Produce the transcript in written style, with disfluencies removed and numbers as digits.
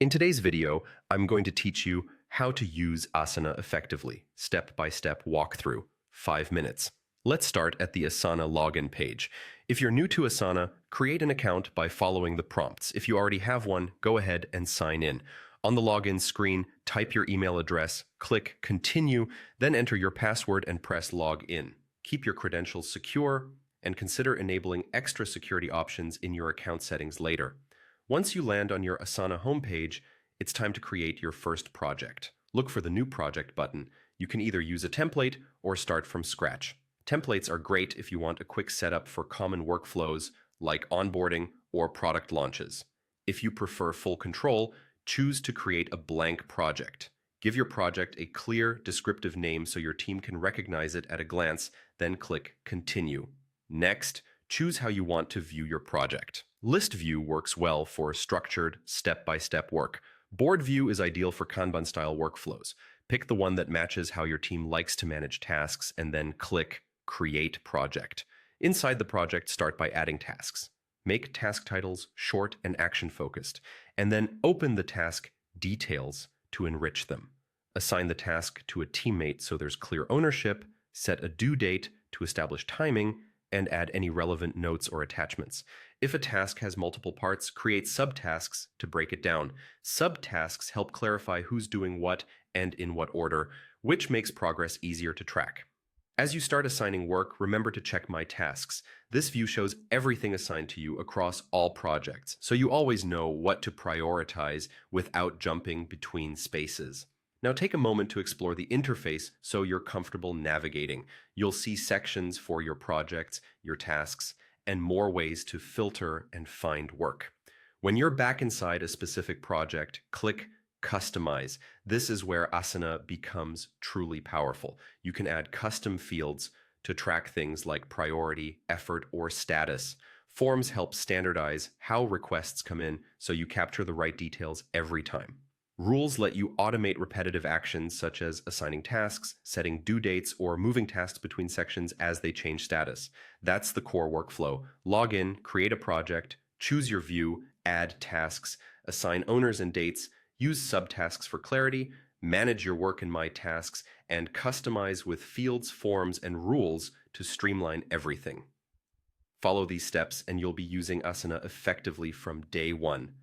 In today's video, I'm going to teach you how to use Asana effectively, step-by-step walkthrough, 5 minutes. Let's start at the Asana login page. If you're new to Asana, create an account by following the prompts. If you already have one, go ahead and sign in. On the login screen, type your email address, click Continue, then enter your password and press Log In. Keep your credentials secure and consider enabling extra security options in your account settings later. Once you land on your Asana homepage, it's time to create your first project. Look for the New Project button. You can either use a template or start from scratch. Templates are great if you want a quick setup for common workflows like onboarding or product launches. If you prefer full control, choose to create a blank project. Give your project a clear, descriptive name so your team can recognize it at a glance, then click Continue. Next, choose how you want to view your project. List view works well for structured, step-by-step work. Board view is ideal for Kanban-style workflows. Pick the one that matches how your team likes to manage tasks and then click Create Project. Inside the project, start by adding tasks. Make task titles short and action-focused, and then open the task details to enrich them. Assign the task to a teammate so there's clear ownership, set a due date to establish timing, and add any relevant notes or attachments. If a task has multiple parts, create subtasks to break it down. Subtasks help clarify who's doing what and in what order, which makes progress easier to track. As you start assigning work, remember to check My Tasks. This view shows everything assigned to you across all projects, so you always know what to prioritize without jumping between spaces. Now take a moment to explore the interface so you're comfortable navigating. You'll see sections for your projects, your tasks, and more ways to filter and find work. When you're back inside a specific project, click Customize. This is where Asana becomes truly powerful. You can add custom fields to track things like priority, effort, or status. Forms help standardize how requests come in so you capture the right details every time. Rules let you automate repetitive actions such as assigning tasks, setting due dates, or moving tasks between sections as they change status. That's the core workflow. Log in, create a project, choose your view, add tasks, assign owners and dates, use subtasks for clarity, manage your work in My Tasks, and customize with fields, forms, and rules to streamline everything. Follow these steps and you'll be using Asana effectively from day one.